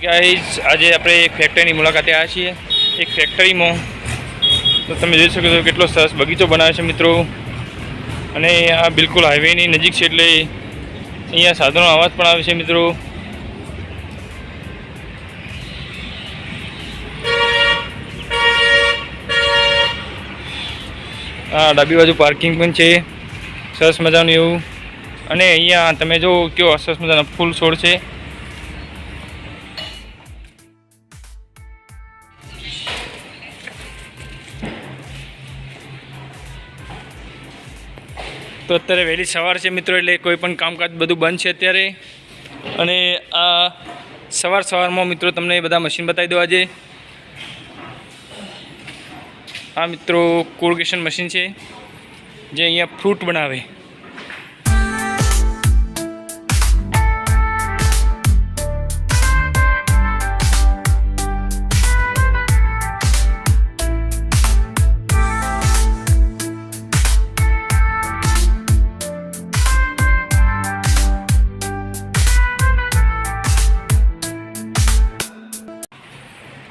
Guys આજે આપણે એક ફેક્ટરીની મુલાકાતે આવ્યા છીએ। એક ફેક્ટરીમાં તો તમે જોઈ શકો છો કેટલો સરસ બગીચો બનાવ્યો છે મિત્રો। અને આ બિલકુલ હાઈવેની નજીક છે એટલે અહીંયા સાધનનો અવાજ પણ આવે છે મિત્રો। આ ડાબી બાજુ પાર્કિંગ પણ છે સરસ મજાનું એવું। અને અહીંયા તમે જો કેવો સરસ મજાનો ફૂલ છોડ છે। તો અત્યારે વહેલી સવાર છે મિત્રો એટલે કોઈ પણ કામકાજ બધું બંધ છે અત્યારે। અને આ સવારમાં મિત્રો તમને બધા મશીન બતાવી દો આજે। આ મિત્રો કોર્ગેશન મશીન છે જે અહીંયા ફ્રૂટ બનાવે।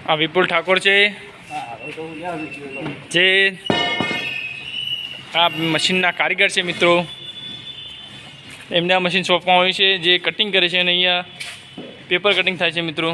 આ વિપુલ ઠાકોર છે જે આ મશીનના કારીગર છે મિત્રો। એમને આ મશીન સોંપવામાં આવ્યું છે જે કટિંગ કરે છે અને અહીંયા પેપર કટિંગ થાય છે મિત્રો।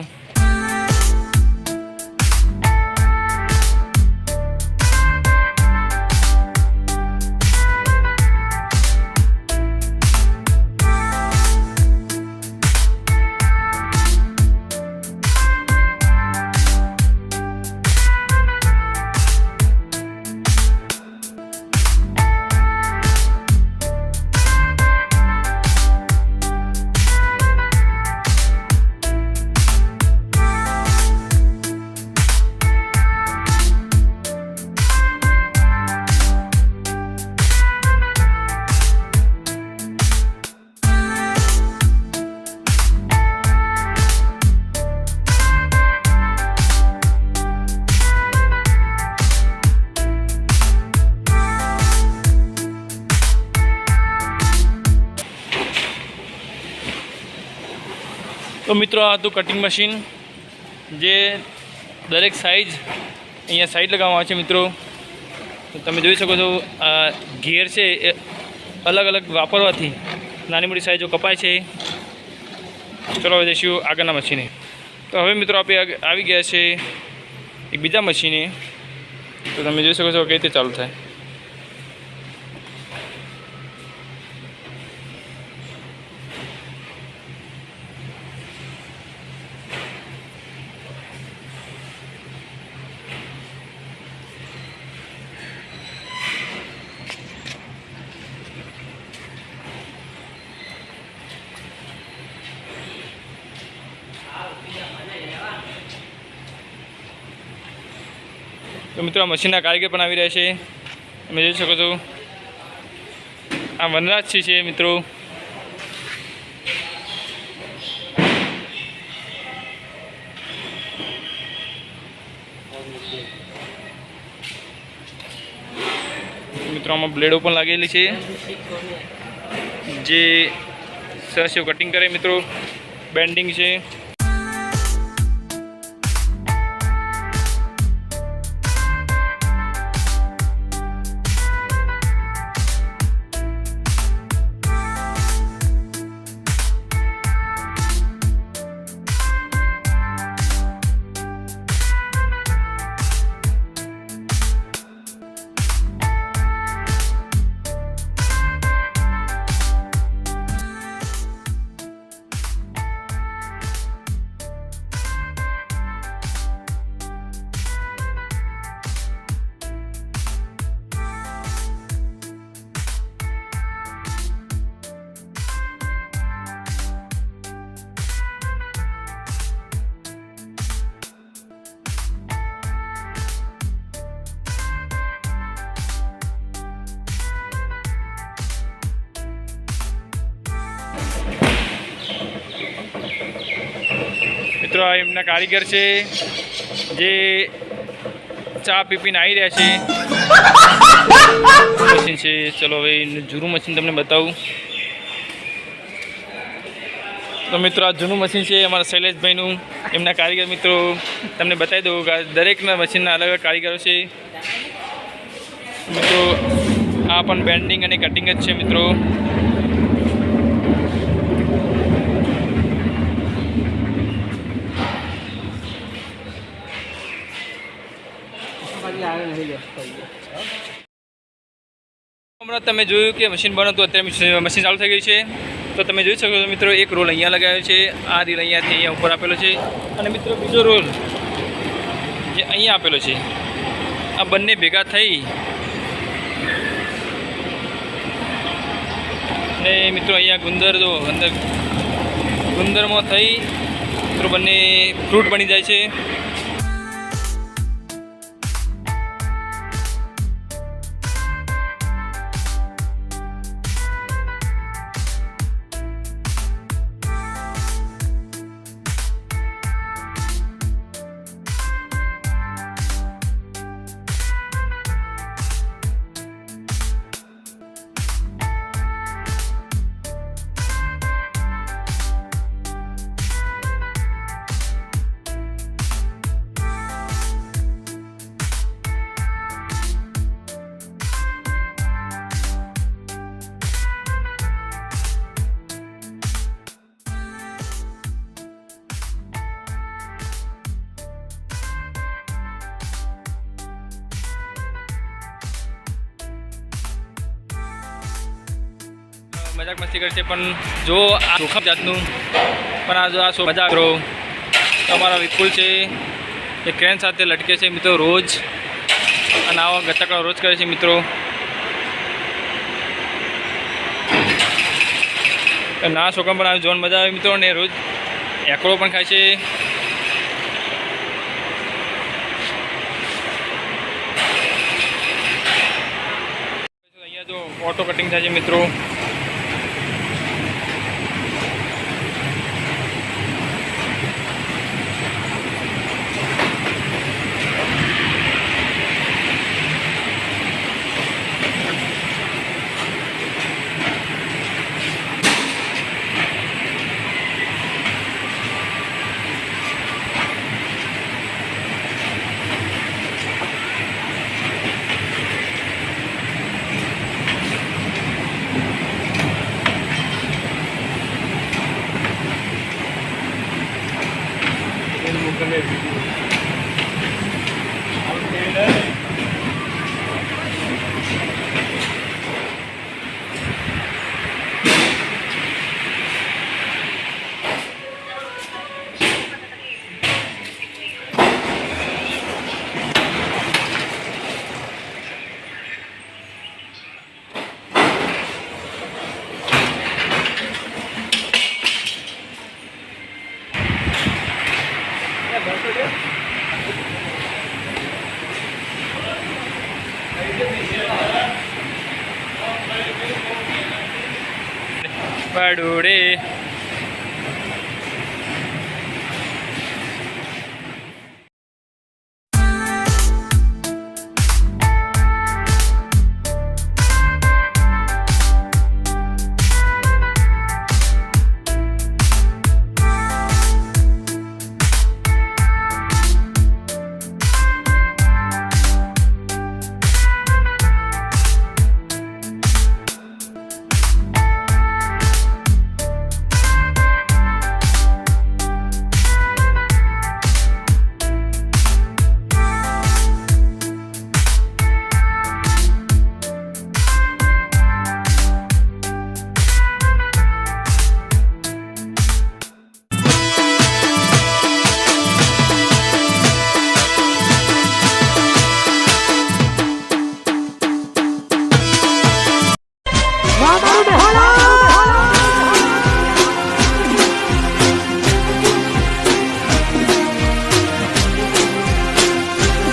તો મિત્રો આ હતું કટિંગ મશીન જે દરેક સાઈઝ અહીંયા સાઈડ લગાવવામાં આવે છે મિત્રો। તો તમે જોઈ શકો છો આ ગિયર છે એ અલગ અલગ વાપરવાથી નાની મોટી સાઈઝો કપાય છે। ચલો હવે જઈશું આગળના મશીને। તો હવે મિત્રો આપણે આવી ગયા છે એક બીજા મશીને। તો તમે જોઈ શકો છો કઈ રીતે ચાલુ થાય। તો મિત્રો આ મશીનના કારીગર પણ આવી રહ્યા છે। તમે જોઈ શકો છો આ વનરાજસિંહ છે મિત્રો। મિત્રો આમાં બ્લેડો પણ લાગેલી છે જે સરસ એવું કટિંગ કરે મિત્રો। બેન્ડિંગ છે। મિત્રો આ એમના કારીગર છે જે ચા પીપીને આવી રહ્યા છે। મશીન છે। ચલો હવે જૂનું મશીન તમને બતાવું। તો મિત્રો આ જૂનું મશીન છે અમારા શૈલેષભાઈનું, એમના કારીગર મિત્રો. તમને બતાવી દઉં કે દરેકના મશીનના અલગ અલગ કારીગરો છે મિત્રો. આ પણ બેન્ડિંગ અને કટિંગ જ છે મિત્રો. હમણાં તમે જોયું કે મશીન બનતું, અત્યારે મશીન ચાલુ થઈ ગઈ છે. તો તમે જોઈ શકો છો મિત્રો, એક રોલ અહીંયા લગાવ્યો છે, આ રીલ અહીંયાથી અહીંયા ઉપર આપેલો છે, અને મિત્રો બીજો રોલ જે અહીંયા આપેલો છે. આ બંને ભેગા થઈ ને મિત્રો અહીંયા ગુંદર જો અંદર ગુંદરમાં થઈ મિત્રો બંને ફ્રૂટ બની જાય છે. મજાક મસ્તી કરશે પણ જો આ જોખમ જાતનું પણ આ જો આ મજાક કરો તો અમારા વિપુલ છે એ ક્રેન સાથે લટકે છે મિત્રો રોજ, અને આવા ગતકડા રોજ કરે છે મિત્રો. ના છોકરા પણ આ જોન મજા આવે મિત્રો, ને રોજ એકડો પણ ખાય છે. અહીંયા જો ઓટો કટિંગ થાય છે મિત્રો. પડુડે